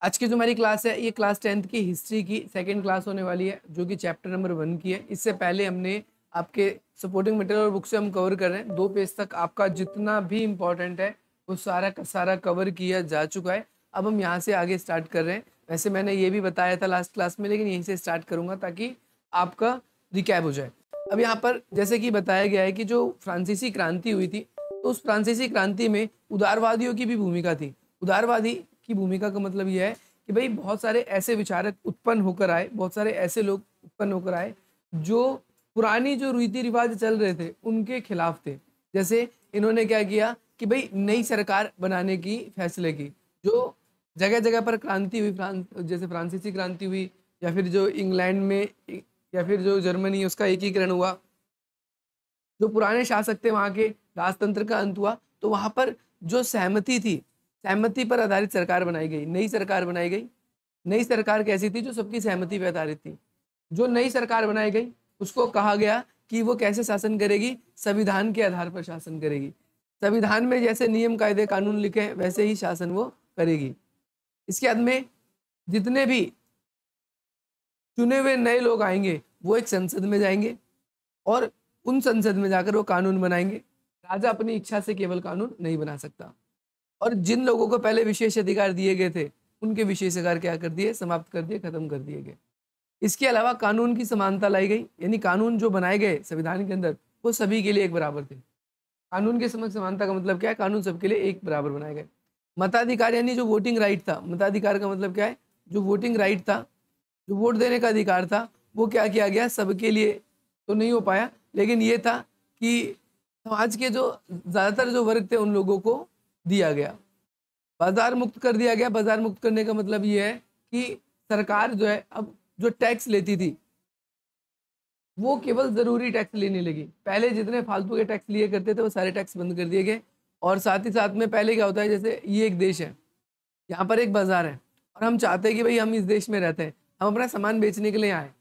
आज की जो हमारी क्लास है ये क्लास 10th की हिस्ट्री की सेकंड क्लास होने वाली है, जो कि चैप्टर नंबर 1 की है। इससे पहले हमने आपके सपोर्टिंग मटेरियल और बुक से हम कवर कर रहे हैं। 2 पेज तक आपका जितना भी इम्पोर्टेंट है वो सारा का सारा कवर किया जा चुका है। अब हम यहाँ से आगे स्टार्ट कर रहे हैं। वैसे मैंने ये भी बताया था लास्ट क्लास में, लेकिन यहीं से स्टार्ट करूँगा ताकि आपका रिकैप हो जाए। अब यहाँ पर जैसे कि बताया गया है कि जो फ्रांसीसी क्रांति हुई थी, तो उस फ्रांसीसी क्रांति में उदारवादियों की भी भूमिका थी। उदारवादी की भूमिका का मतलब यह है कि भाई बहुत सारे ऐसे विचारक उत्पन्न होकर आए, बहुत सारे ऐसे लोग उत्पन्न होकर आए जो पुरानी जो रीति रिवाज चल रहे थे उनके खिलाफ थे। जैसे इन्होंने क्या किया कि भाई नई सरकार बनाने की फैसले की। जो जगह जगह पर क्रांति हुई, जैसे फ्रांसीसी क्रांति हुई, या फिर जो इंग्लैंड में, या फिर जो जर्मनी उसका एकीकरण हुआ, जो पुराने शासक थे वहाँ के राजतंत्र का अंत हुआ, तो वहाँ पर जो सहमति थी, सहमति पर आधारित सरकार बनाई गई, नई सरकार बनाई गई। नई सरकार कैसी थी? जो सबकी सहमति पर आधारित थी। जो नई सरकार बनाई गई उसको कहा गया कि वो कैसे शासन करेगी? संविधान के आधार पर शासन करेगी। संविधान में जैसे नियम कायदे कानून लिखे हैं वैसे ही शासन वो करेगी। इसके बाद में जितने भी चुने हुए नए लोग आएंगे वो एक संसद में जाएंगे और उन संसद में जाकर वो कानून बनाएंगे। राजा अपनी इच्छा से केवल कानून नहीं बना सकता। और जिन लोगों को पहले विशेष अधिकार दिए गए थे उनके विशेष अधिकार क्या कर दिए? समाप्त कर दिए, खत्म कर दिए गए। इसके अलावा कानून की समानता लाई गई, यानी कानून जो बनाए गए संविधान के अंदर वो सभी के लिए एक बराबर थे। कानून के समक्ष समानता का मतलब क्या है? कानून सबके लिए एक बराबर बनाए गए। मताधिकार यानी जो वोटिंग राइट था, मताधिकार का मतलब क्या है? जो वोटिंग राइट था, जो वोट देने का अधिकार था, वो क्या किया गया? सबके लिए तो नहीं हो पाया, लेकिन ये था कि समाज के जो ज़्यादातर जो वर्ग थे उन लोगों को दिया गया। बाजार मुक्त कर दिया गया। बाजार मुक्त करने का मतलब ये है कि सरकार जो है अब जो टैक्स लेती थी वो केवल जरूरी टैक्स लेने लगी। पहले जितने फालतू के टैक्स लिए करते थे वो सारे टैक्स बंद कर दिए गए। और साथ ही साथ में पहले क्या होता है, जैसे ये एक देश है, यहाँ पर एक बाजार है और हम चाहते हैं कि भाई हम इस देश में रहते हैं, हम अपना सामान बेचने के लिए आए।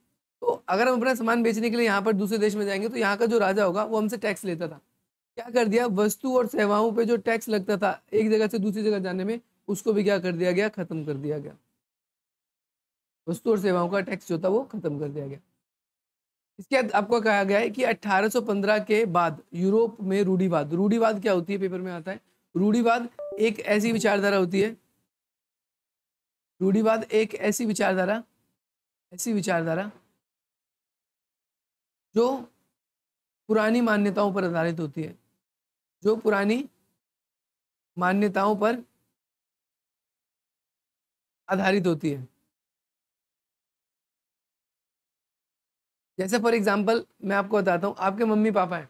तो अगर हम अपना सामान बेचने के लिए यहाँ पर दूसरे देश में जाएंगे तो यहाँ का जो राजा होगा वो हमसे टैक्स लेता था। क्या कर दिया? वस्तु और सेवाओं पे जो टैक्स लगता था एक जगह से दूसरी जगह जाने में, उसको भी क्या कर दिया गया? खत्म कर दिया गया। वस्तु और सेवाओं का टैक्स जो था वो खत्म कर दिया गया। इसके बाद आपको कहा गया है कि 1815 के बाद यूरोप में रूढ़िवाद, रूढ़िवाद क्या होती है? पेपर में आता है। रूढ़िवाद एक ऐसी विचारधारा होती है, रूढ़िवाद एक ऐसी विचारधारा जो पुरानी मान्यताओं पर आधारित होती है, जो पुरानी मान्यताओं पर आधारित होती है। जैसे फॉर एग्जाम्पल मैं आपको बताता हूँ, आपके मम्मी पापा हैं,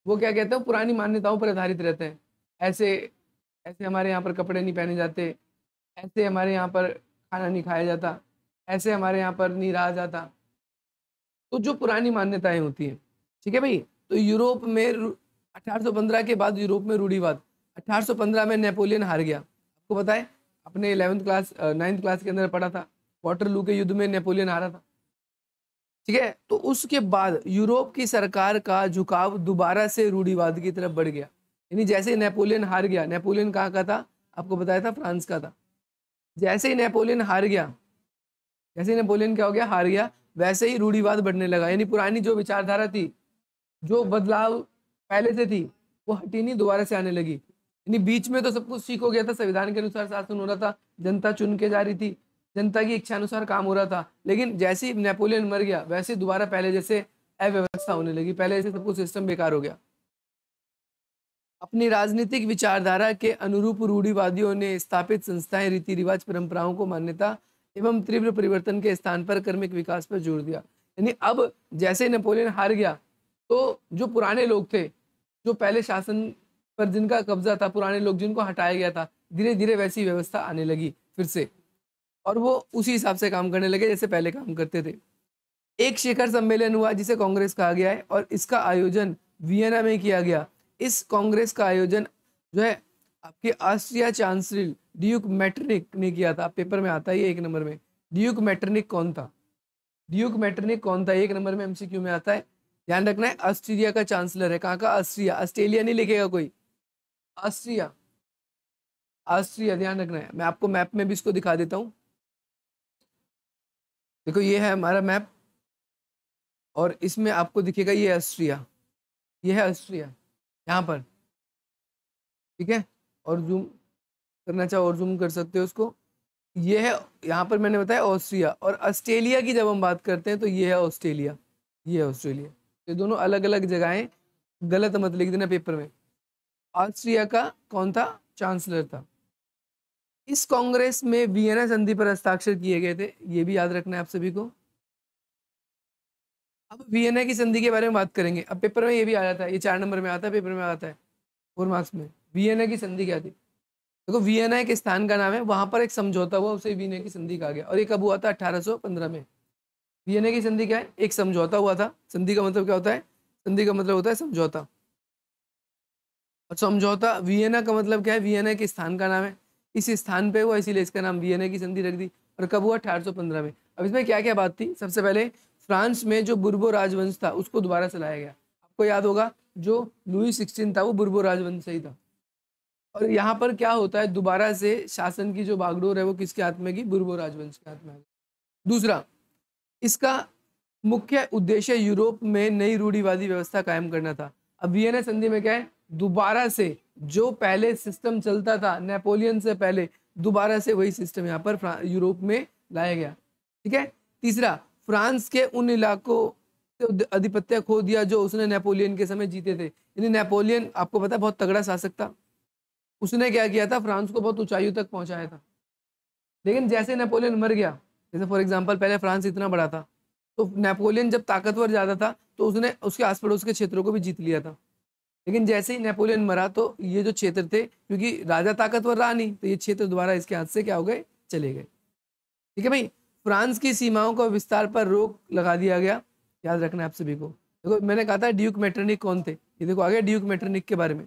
वो क्या कहते हैं? पुरानी मान्यताओं पर आधारित रहते हैं। ऐसे ऐसे हमारे यहाँ पर कपड़े नहीं पहने जाते, ऐसे हमारे यहाँ पर खाना नहीं खाया जाता, ऐसे हमारे यहाँ पर नहीं रहा जाता। तो जो पुरानी मान्यताएं होती हैं, ठीक है भाई। तो यूरोप में 1815 के बाद यूरोप में रूढ़िवाद, 1815 में नेपोलियन हार गया। आपको पता है, अपने 11th क्लास 9th क्लास के अंदर पढ़ा था, वाटरलू के युद्ध में नेपोलियन हारा था, ठीक है। तो उसके बाद यूरोप की सरकार का झुकाव दोबारा से रूढ़िवाद की तरफ बढ़ गया। यानी जैसे ही नेपोलियन हार गया, नेपोलियन कहाँ का था? आपको बताया था फ्रांस का था। जैसे ही नेपोलियन हार गया, जैसे ही नेपोलियन क्या हो गया? हार गया, वैसे ही रूढ़िवाद बढ़ने लगा। यानी पुरानी जो विचारधारा थी, जो बदलाव पहले से थी, वो हटी नहीं, दोबारा से आने लगी। यानी बीच में तो सब कुछ ठीक हो गया था, संविधान के अनुसार शासन हो रहा था, जनता चुन के जा रही थी, जनता की इच्छा अनुसार काम हो रहा था। लेकिन जैसे ही नेपोलियन मर गया वैसे ही दोबारा पहले जैसे अव्यवस्था होने लगी, पहले जैसे सब कुछ सिस्टम बेकार हो गया। अपनी राजनीतिक विचारधारा के अनुरूप रूढ़िवादियों ने स्थापित संस्थाएं, रीति रिवाज, परंपराओं को मान्यता एवं तीव्र परिवर्तन के स्थान पर कर्मिक विकास पर जोर दिया। यानी अब जैसे ही नेपोलियन हार गया तो जो पुराने लोग थे, जो पहले शासन पर जिनका कब्जा था, पुराने लोग जिनको हटाया गया था, धीरे धीरे वैसी व्यवस्था आने लगी फिर से, और वो उसी हिसाब से काम करने लगे जैसे पहले काम करते थे। एक शिखर सम्मेलन हुआ जिसे कांग्रेस कहा गया है और इसका आयोजन वियना में किया गया। इस कांग्रेस का आयोजन जो है आपके ऑस्ट्रिया चांसलर ड्यूक मेटरनिक ने किया था। पेपर में आता है ये 1 नंबर में। ड्यूक मेटरनिक कौन था? ड्यूक मेटरनिक कौन था? 1 नंबर में एमसीक्यू में आता है। ध्यान रखना है, ऑस्ट्रिया का चांसलर है। कहाँ का? ऑस्ट्रिया। ऑस्ट्रेलिया नहीं लिखेगा कोई, ऑस्ट्रिया, ऑस्ट्रिया ध्यान रखना है। मैं आपको मैप में भी इसको दिखा देता हूँ। देखो ये है हमारा मैप और इसमें आपको दिखेगा ये ऑस्ट्रिया, ये है ऑस्ट्रिया यहाँ पर, ठीक है। और जूम करना चाहो और जूम कर सकते हो उसको। ये है यहाँ पर मैंने बताया ऑस्ट्रिया, और ऑस्ट्रेलिया की जब हम बात करते हैं तो ये है ऑस्ट्रेलिया, ये है ऑस्ट्रेलिया। ये दोनों अलग अलग जगहें, गलत मत लिख देना पेपर में। ऑस्ट्रिया का कौन था? चांसलर था। इस कांग्रेस में वियना संधि पर हस्ताक्षर किए गए थे, ये भी याद रखना है आप सभी को। अब वियना की संधि के बारे में बात करेंगे। अब पेपर में ये भी आ जाता है, ये 4 नंबर में आता है, पेपर में आता है 4 मार्क्स में। वियना की संधि क्या थी? देखो वियना एक स्थान का नाम है, वहां पर एक समझौता हुआ, उसे वियना की संधि कहा गया। और ये कब हुआ था? 1815 में। वियना की संधि क्या है? एक समझौता हुआ था। संधि का मतलब क्या होता है? संधि का मतलब होता है समझौता। और समझौता, वियना का मतलब क्या है? वियना एक स्थान का नाम है, इस स्थान पे हुआ, इसीलिए इसका नाम वियना की संधि रख दी। और कब हुआ? 1815 में। अब इसमें क्या क्या बात थी? सबसे पहले फ्रांस में जो बुर्बो राजवंश था उसको दोबारा चलाया गया। आपको याद होगा जो लुई 16 था वो बुर्बो राजवंश से ही था। और यहाँ पर क्या होता है? दोबारा से शासन की जो बागडोर है वो किसके हाथ में गई? बुर्बो राजवंश के हाथ में आ गई। दूसरा, इसका मुख्य उद्देश्य यूरोप में नई रूढ़िवादी व्यवस्था कायम करना था। अब वियना संधि में क्या है? दोबारा से जो पहले सिस्टम चलता था नेपोलियन से पहले, दोबारा से वही सिस्टम यहाँ पर यूरोप में लाया गया, ठीक है। तीसरा, फ्रांस के उन इलाकों से आधिपत्य खो दिया जो उसने नेपोलियन के समय जीते थे। यानी नेपोलियन आपको पता है बहुत तगड़ा शासक था, उसने क्या किया था? फ्रांस को बहुत ऊंचाइयों तक पहुंचाया था। लेकिन जैसे नेपोलियन मर गया, जैसे फॉर एग्जांपल पहले फ्रांस इतना बड़ा था, तो नेपोलियन जब ताकतवर ज्यादा था तो उसने उसके आस पड़ोस के क्षेत्रों को भी जीत लिया था। लेकिन जैसे ही नेपोलियन मरा तो ये जो क्षेत्र थे, क्योंकि राजा ताकतवर रहा नहीं, तो ये क्षेत्र दोबारा इसके हाथ से क्या हो गए? चले गए, ठीक है भाई। फ्रांस की सीमाओं का विस्तार पर रोक लगा दिया गया, याद रखना है आप सभी को। देखो मैंने कहा था ड्यूक मेटरनिक कौन थे, ये देखो आगे ड्यूक मेटरनिक के बारे में,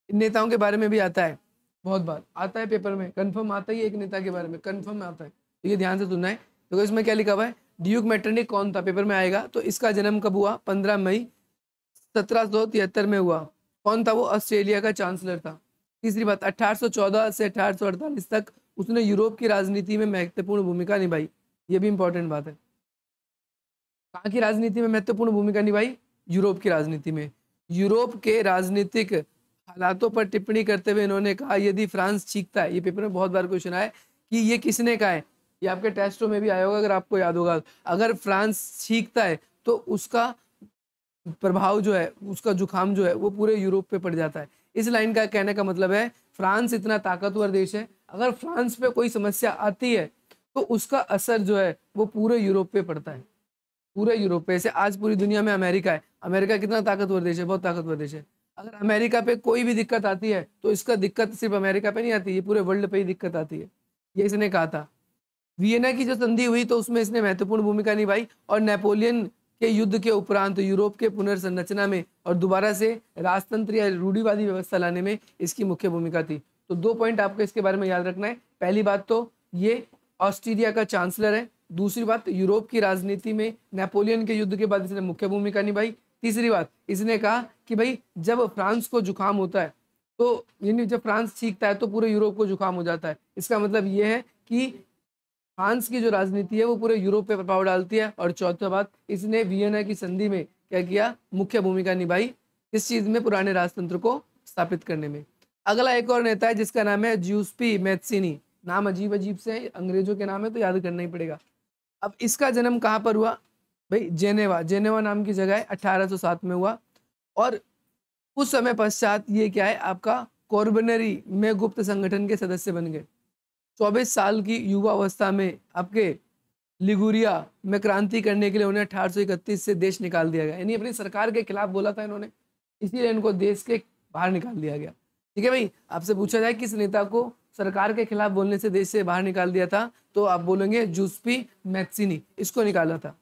इन नेताओं के बारे में भी आता है, बहुत बार आता है पेपर में, कंफर्म आता ही है, एक नेता के बारे में कंफर्म आता है, तो ये ध्यान से सुनना है। देखो इसमें क्या लिखा हुआ है? ड्यूक मेटरनिक कौन था, पेपर में आएगा। तो इसका जन्म कब हुआ? 15 मई 1773 में हुआ। कौन था वो? ऑस्ट्रेलिया का चांसलर था। तीसरी बात, 1814 से 1848 तक उसने यूरोप की राजनीति में महत्वपूर्ण भूमिका निभाई, ये भी इंपॉर्टेंट बात है। कहाँ की राजनीति में महत्वपूर्ण भूमिका निभाई? यूरोप की राजनीति में। यूरोप के राजनीतिक हालातों पर टिप्पणी करते हुए इन्होंने कहा यदि फ्रांस चीखता है, ये पेपर में बहुत बार क्वेश्चन आया कि ये किसने कहा है, ये आपके टेस्टों में भी आया होगा अगर आपको याद होगा। अगर फ्रांस चीखता है तो उसका प्रभाव जो है, उसका जुकाम जो है वो पूरे यूरोप पे पड़ जाता है। इस लाइन का कहने का मतलब है फ्रांस इतना ताकतवर देश है, अगर फ्रांस पे कोई समस्या आती है तो उसका असर जो है वो पूरे यूरोप पे पड़ता है, पूरे यूरोप पे। जैसे आज पूरी दुनिया में अमेरिका है, अमेरिका कितना ताकतवर देश है, बहुत ताकतवर देश है। अगर अमेरिका पे कोई भी दिक्कत आती है तो इसका दिक्कत सिर्फ अमेरिका पे नहीं आती, ये पूरे वर्ल्ड पे ही दिक्कत आती है, ये इसने कहा था। वियना की जो संधि हुई तो उसमें इसने महत्वपूर्ण भूमिका निभाई, और नेपोलियन के युद्ध के उपरांत यूरोप के पुनर्संरचना में और दोबारा से राजतंत्र या रूढ़िवादी व्यवस्था लाने में इसकी मुख्य भूमिका थी। तो 2 पॉइंट आपको इसके बारे में याद रखना है। पहली बात तो ये ऑस्ट्रेलिया का चांसलर है। दूसरी बात, यूरोप की राजनीति में नेपोलियन के युद्ध के बाद इसने मुख्य भूमिका निभाई। तीसरी बात, इसने कहा कि भाई जब फ्रांस को जुकाम होता है तो यानी जब फ्रांस छींकता है तो पूरे यूरोप को जुकाम हो जाता है। इसका मतलब ये है कि फ्रांस की जो राजनीति है वो पूरे यूरोप पे प्रभाव डालती है। और चौथा बात, इसने वियना की संधि में क्या किया? मुख्य भूमिका निभाई इस चीज में, पुराने राजतंत्र को स्थापित करने में। अगला एक और नेता है जिसका नाम है ज्यूस्पी मैत्सिनी। नाम अजीब अजीब से है, अंग्रेजों के नाम है तो याद करना ही पड़ेगा। अब इसका जन्म कहाँ पर हुआ भाई? जेनेवा, जेनेवा नाम की जगह है, 1807 में हुआ। और उस समय पश्चात ये क्या है आपका? कॉर्बनरी में गुप्त संगठन के सदस्य बन गए। 24 साल की युवा अवस्था में आपके लिगुरिया में क्रांति करने के लिए उन्हें 1831 से देश निकाल दिया गया। यानी अपनी सरकार के खिलाफ बोला था इन्होंने, इसीलिए इनको देश के बाहर निकाल दिया गया, ठीक है भाई। आपसे पूछा जाए किस नेता को सरकार के खिलाफ बोलने से देश से बाहर निकाल दिया था, तो आप बोलेंगे जूस्पी मैत्सिनी, इसको निकाला था।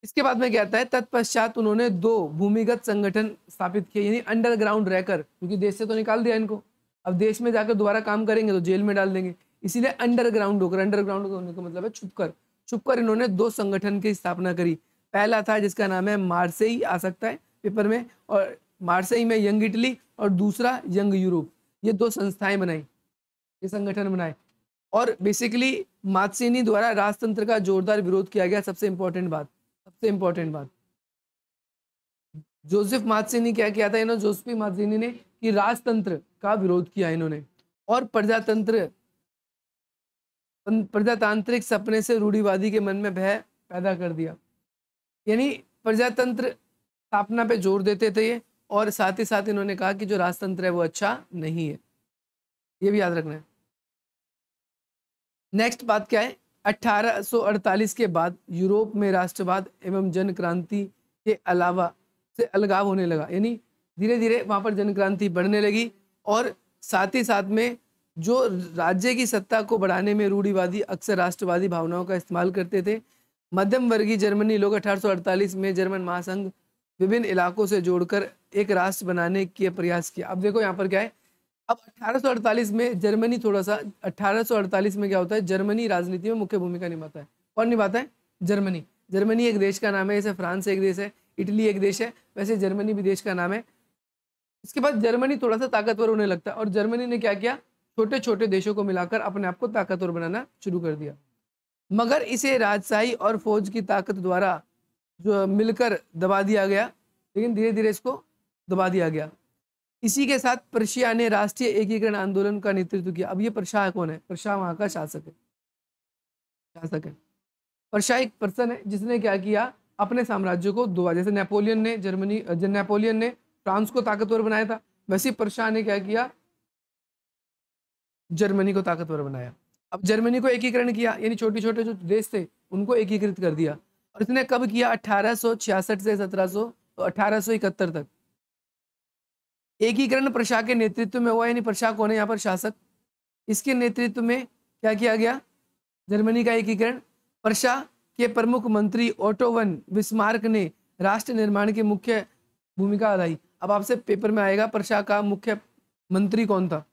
इसके बाद में क्या आता है? तत्पश्चात उन्होंने 2 भूमिगत संगठन स्थापित किए, यानी अंडरग्राउंड रहकर, क्योंकि देश से तो निकाल दिया इनको, अब देश में जाकर दोबारा काम करेंगे तो जेल में डाल देंगे, इसीलिए अंडरग्राउंड होकर, अंडरग्राउंड होने का मतलब है छुपकर, छुपकर इन्होंने 2 संगठन की स्थापना करी। पहला था जिसका नाम है मार्सेई, आ सकता है पेपर में, और मार्सेई में यंग इटली, और दूसरा यंग यूरोप। ये 2 संस्थाएं बनाई, ये संगठन बनाए। और बेसिकली मात्सेनी द्वारा राजतंत्र का जोरदार विरोध किया गया। सबसे इंपॉर्टेंट बात, जोसेफ मात्सेनी क्या किया था इन्होंने, जोसेफ मात्सेनी ने कि राजतंत्र का विरोध किया इन्होंने और प्रजातांत्रिक सपने से रूढ़िवादी के मन में भय पैदा कर दिया। यानी प्रजातंत्र स्थापना पे जोर देते थे ये, और साथ ही साथ इन्होंने कहा कि जो राजतंत्र है वो अच्छा नहीं है, ये भी याद रखना है। नेक्स्ट बात क्या है, 1848 के बाद यूरोप में राष्ट्रवाद एवं जन क्रांति के अलावा से अलगाव होने लगा। यानी धीरे धीरे वहां पर जन क्रांति बढ़ने लगी और साथ ही साथ में जो राज्य की सत्ता को बढ़ाने में रूढ़िवादी अक्सर राष्ट्रवादी भावनाओं का इस्तेमाल करते थे। मध्यम वर्गीय जर्मनी लोग 1848 में जर्मन महासंघ विभिन्न इलाकों से जोड़कर एक राष्ट्र बनाने के प्रयास किया। अब देखो यहाँ पर क्या है, अब 1848 में जर्मनी थोड़ा सा 1848 में क्या होता है, जर्मनी राजनीति में मुख्य भूमिका निभाता है। कौन निभाता है? जर्मनी। जर्मनी एक देश का नाम है, जैसे फ्रांस एक देश है, इटली एक देश है, वैसे जर्मनी भी देश का नाम है। इसके बाद जर्मनी थोड़ा सा ताकतवर होने लगता है और जर्मनी ने क्या किया, छोटे छोटे देशों को मिलाकर अपने आप को ताकतवर बनाना शुरू कर दिया। मगर इसे राजशाही और फौज की ताकत द्वारा जो मिलकर दबा दिया गया, लेकिन धीरे धीरे इसको दबा दिया गया। इसी के साथ पर्शिया ने राष्ट्रीय एकीकरण आंदोलन का नेतृत्व किया। अब ये पर्शिया कौन है? पर्शिया वहां का शासक है। पर्शिया एक पर्सन है जिसने क्या किया, अपने साम्राज्य को दो, जैसे नेपोलियन ने फ्रांस को ताकतवर बनाया था, वैसे पर्शिया ने क्या किया, जर्मनी को ताकतवर बनाया। अब जर्मनी को एकीकरण किया, यानी छोटे छोटे जो देश थे उनको एकीकृत कर दिया। और इसने कब किया? 1866 से 1871 तक। एकीकरण पर्शिया के नेतृत्व में हुआ, यानी पर्शिया कौन है यहाँ पर? शासक। इसके नेतृत्व में क्या किया गया? जर्मनी का एकीकरण। पर्शिया के प्रमुख मंत्री ओटो वन बिस्मार्क ने राष्ट्र निर्माण की मुख्य भूमिका अदाई। अब आपसे पेपर में आएगा पर्शिया का मुख्य मंत्री कौन था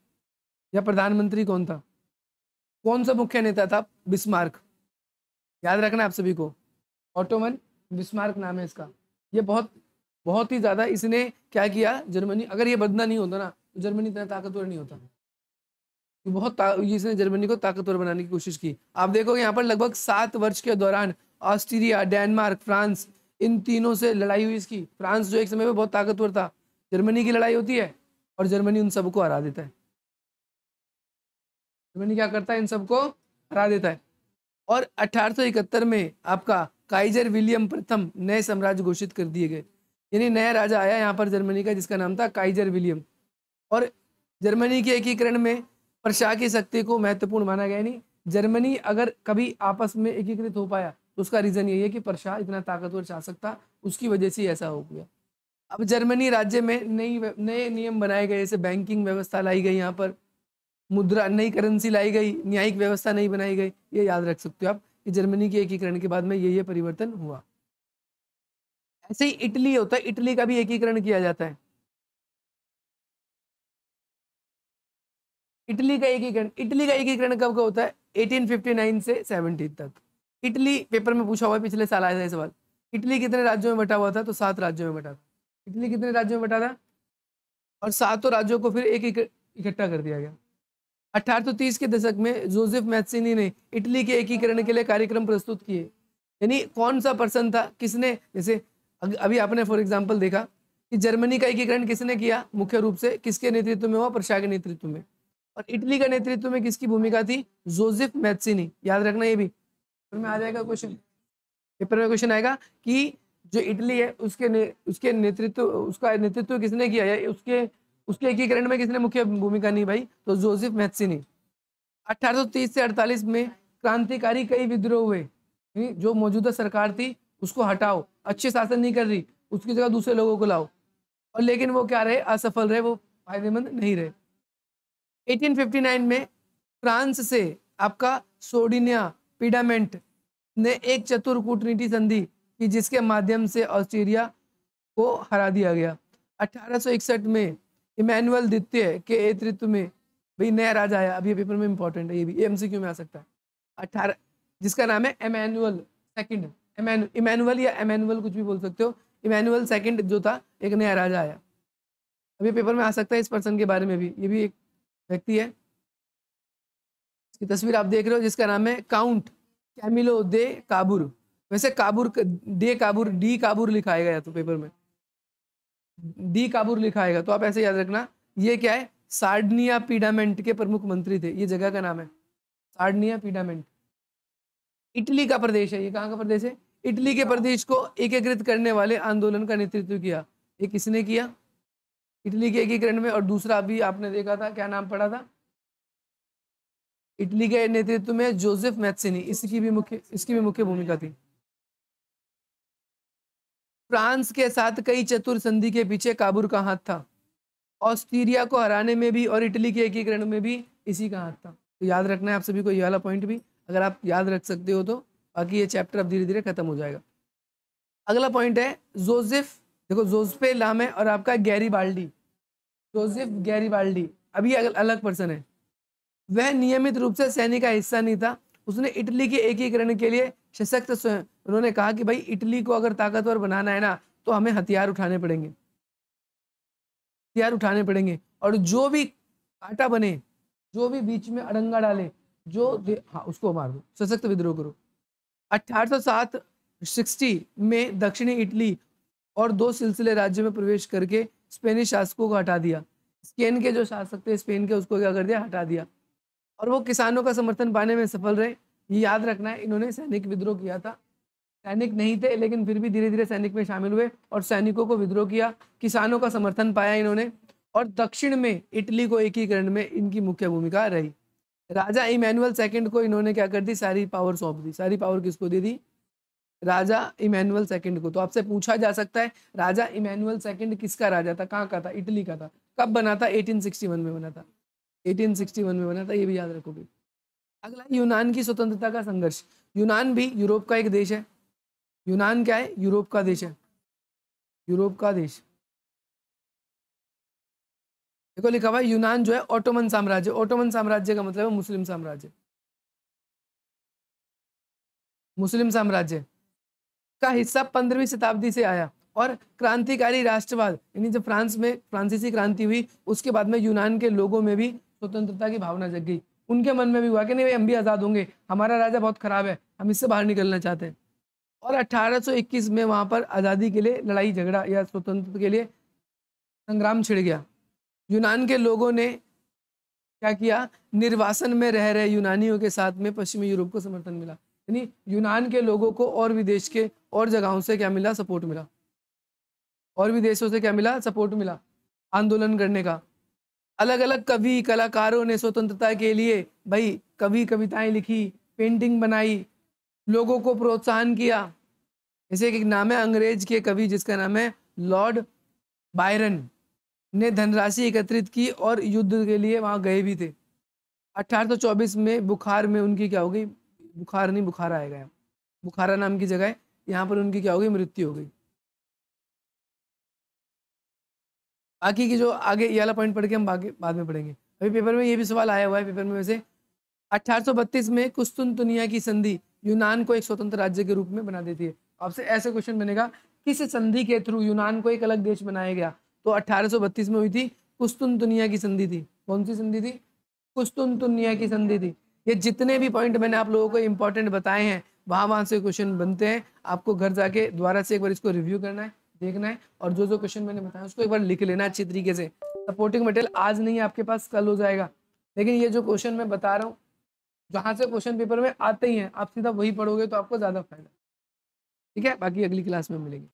या प्रधानमंत्री कौन था? कौन सा मुख्य नेता था? बिस्मार्क। याद रखना आप सभी को, ओटो वन बिस्मार्क नाम है इसका। ये बहुत ही ज्यादा इसने क्या किया, जर्मनी, अगर ये बदला नहीं होता ना तो जर्मनी इतना ताकतवर नहीं होता। इसने जर्मनी को ताकतवर बनाने की कोशिश की। आप देखोगे यहाँ पर लगभग 7 वर्ष के दौरान ऑस्ट्रिया, डेनमार्क, फ्रांस, इन तीनों से लड़ाई हुई इसकी। फ्रांस जो एक समय में बहुत ताकतवर था, जर्मनी की लड़ाई होती है और जर्मनी उन सबको हरा देता है। जर्मनी क्या करता है? इन सबको हरा देता है। और 1871 में आपका काइजर विलियम प्रथम नए साम्राज्य घोषित कर दिए गए, यानी नया राजा आया यहाँ पर जर्मनी का, जिसका नाम था काइजर विलियम। और जर्मनी के एकीकरण में पर्शिया की शक्ति को महत्वपूर्ण माना गया। नहीं, जर्मनी अगर कभी आपस में एकीकृत हो पाया तो उसका रीजन यही है कि पर्शिया इतना ताकतवर शासक था, उसकी वजह से ऐसा हो गया। अब जर्मनी राज्य में नए नियम बनाए गए, जैसे बैंकिंग व्यवस्था लाई गई, यहाँ पर मुद्रा, नई करेंसी लाई गई, न्यायिक व्यवस्था नहीं बनाई गई। ये याद रख सकते हो आप कि जर्मनी के एकीकरण के बाद में ये परिवर्तन हुआ। ऐसे ही इटली होता है, इटली का भी एकीकरण किया जाता है। इटली का एकीकरण कब का होता है? 1859 से 70 तक। इटली पेपर में पूछा हुआ है, पिछले साल आया था ये सवाल। इटली कितने राज्यों में बटा हुआ था? तो 7 राज्यों में बटा था। इटली कितने राज्यों में बटा था? और 7 राज्यों को फिर एक इकट्ठा कर दिया गया। 1830 के दशक में जोसेफ मैत्सिनी ने इटली के एकीकरण के लिए कार्यक्रम प्रस्तुत किए। यानी कौन सा पर्सन था, किसने, जैसे अभी आपने फॉर एग्जांपल देखा कि जर्मनी का एकीकरण किसने किया? मुख्य रूप से किसके नेतृत्व में हुआ? पर्शिया के नेतृत्व में। और इटली का नेतृत्व में किसकी भूमिका थी? जोसेफ मैत्सिनी। याद रखना, ये भी पेपर में आ जाएगा क्वेश्चन। पेपर में क्वेश्चन आएगा कि जो इटली है उसका नेतृत्व किसने किया, या उसके एकीकरण में किसने मुख्य भूमिका निभाई? तो जोसेफ मैत्सिनी। 1830 से 48 में क्रांतिकारी कई विद्रोह हुए। जो मौजूदा सरकार थी उसको हटाओ, अच्छे शासन नहीं कर रही, उसकी जगह दूसरे लोगों को लाओ। और लेकिन वो क्या रहे? असफल रहे, वो फायदेमंद नहीं रहे। 1859 में फ्रांस से आपका सोडिनिया पिडामेंट ने एक चतुर कूटनीति संधि की, जिसके माध्यम से ऑस्ट्रिया को हरा दिया गया। 1861 में इमैनुअल द्वितीय के नेतृत्व में भाई नया राजा आया। अब ये पेपर में इंपॉर्टेंट है, ये भी एमसीक्यू में आ सकता है। 18 जिसका नाम है इमैनुअल सेकंड, इमैनुअल या इमैनुअल कुछ भी बोल सकते हो। इमैनुअल सेकंड जो था, एक नया राजा आया। अब ये पेपर में आ सकता है इस पर्सन के बारे में भी, ये भी एक व्यक्ति है। इसकी तस्वीर आप देख रहे हो जिसका नाम है काउंट कैमिलो दे काबुर। वैसे काबुर दे काबुर डी काबुर लिखा आएगा या तो पेपर में डी काबुर लिखा आएगा, तो आप ऐसे याद रखना। ये क्या है, सार्डिनिया पीडामेंट के प्रमुख मंत्री थे, ये जगह का नाम है सार्डिनिया पीडामेंट। इटली का प्रदेश है, ये कहाँ का प्रदेश है, इटली के प्रदेश को एकीकृत करने वाले आंदोलन का नेतृत्व किया, ये किसने किया, इटली के एकीकरण में। और दूसरा अभी आपने देखा था, क्या नाम पड़ा था, इटली के नेतृत्व में जोसेफ मैत्सिनी, इसकी भी मुख्य भूमिका थी। फ्रांस के साथ कई चतुर संधि के पीछे काबुर का हाथ था, ऑस्ट्रिया को हराने में भी और इटली के एकीकरण में भी इसी का हाथ था। तो याद रखना है आप सभी को ये वाला पॉइंट भी, अगर आप याद रख सकते हो तो बाकी ये चैप्टर अब धीरे धीरे खत्म हो जाएगा। अगला पॉइंट है जोसेफ, देखो जोसेफ लामे और आपका गैरीबाल्डी, जोसेफ गैरीबाल्डी अभी अलग पर्सन है। वह नियमित रूप से सैन्य का हिस्सा नहीं था, उसने इटली के एकीकरण के लिए सशक्त उन्होंने कहा कि भाई इटली को अगर ताकतवर बनाना है ना तो हमें हथियार उठाने पड़ेंगे, हथियार उठाने पड़ेंगे, और जो भी कांटा बने, जो भी बीच में अड़ंगा डाले, हाँ उसको मार दो, सशक्त विद्रोह करो। 1860 में दक्षिणी इटली और 2 सिलसिले राज्य में प्रवेश करके स्पेनिश शासकों को हटा दिया। स्पेन के जो शासक थे स्पेन के, उसको क्या कर दिया, हटा दिया। और वो किसानों का समर्थन पाने में सफल रहे। ये याद रखना है, इन्होंने सैनिक विद्रोह किया था, सैनिक नहीं थे लेकिन फिर भी धीरे धीरे सैनिक में शामिल हुए और सैनिकों को विद्रोह किया, किसानों का समर्थन पाया इन्होंने, और दक्षिण में इटली को एकीकरण में इनकी मुख्य भूमिका रही। राजा इमैनुअल सेकंड को इन्होंने क्या कर दी, सारी पावर सौंप दी। सारी पावर किसको दे दी, राजा इमैनुअल सेकंड को। तो आपसे पूछा जा सकता है राजा इमैनुअल सेकंड किसका राजा था, कहाँ का था, इटली का था। कब बना था, 1861 में बना था, 1861 में बना था, ये भी याद रखोगे। अगला यूनान की स्वतंत्रता का संघर्ष। यूनान भी यूरोप का एक देश है, यूनान क्या है, यूरोप का देश है, यूरोप का देश। देखो लिखा हुआ यूनान जो है ऑटोमन साम्राज्य, ऑटोमन साम्राज्य का मतलब है मुस्लिम साम्राज्य, मुस्लिम साम्राज्य का हिस्सा 15वीं शताब्दी से आया, और क्रांतिकारी राष्ट्रवाद यानी जब फ्रांस में फ्रांसीसी क्रांति हुई उसके बाद में यूनान के लोगों में भी स्वतंत्रता की भावना जग गई, उनके मन में भी हुआ कि नहीं भाई हम भी आज़ाद होंगे, हमारा राजा बहुत खराब है, हम इससे बाहर निकलना चाहते हैं। और 1821 में वहां पर आज़ादी के लिए लड़ाई झगड़ा या स्वतंत्रता के लिए संग्राम छिड़ गया। यूनान के लोगों ने क्या किया, निर्वासन में रह रहे यूनानियों के साथ में पश्चिमी यूरोप को समर्थन मिला, यानी यूनान के लोगों को और विदेश के और जगहों से क्या मिला, सपोर्ट मिला, और विदेशों से क्या मिला, सपोर्ट मिला आंदोलन करने का। अलग अलग कवि कलाकारों ने स्वतंत्रता के लिए भाई कविताएं लिखी, पेंटिंग बनाई, लोगों को प्रोत्साहन किया। जैसे एक नाम है अंग्रेज के कवि जिसका नाम है लॉर्ड बायरन, ने धनराशि एकत्रित की और युद्ध के लिए वहां गए भी थे। 1824 में बुखार में उनकी क्या हो गई, बुखार नहीं बुखारा आएगा, बुखारा नाम की जगह है, यहाँ पर उनकी क्या हो गई, मृत्यु हो गई। बाकी की जो आगे ये वाला पॉइंट पढ़ के हम बाद में पढ़ेंगे। अभी पेपर में ये भी सवाल आया हुआ है पेपर में, वैसे 1832 में कुस्तुनतुनिया की संधि यूनान को एक स्वतंत्र राज्य के रूप में बना देती है। आपसे ऐसे क्वेश्चन बनेगा किस संधि के थ्रू यूनान को एक अलग देश बनाया गया, तो 1832 में हुई थी कुस्तुनतुनिया की संधि थी। कौन सी संधि थी, कुस्तुनतुनिया की संधि थी। ये जितने भी पॉइंट मैंने आप लोगों को इंपॉर्टेंट बताए हैं वहां से क्वेश्चन बनते हैं, आपको घर जाके दोबारा से एक बार इसको रिव्यू करना है, देखना है, और जो जो क्वेश्चन मैंने बताया उसको एक बार लिख लेना अच्छी तरीके से। सपोर्टिंग मटेरियल आज नहीं आपके पास, कल हो जाएगा, लेकिन ये जो क्वेश्चन मैं बता रहा हूँ जहां से क्वेश्चन पेपर में आते ही हैं आप सीधा वही पढ़ोगे तो आपको ज्यादा फायदा। ठीक है, बाकी अगली क्लास में मिलेंगे।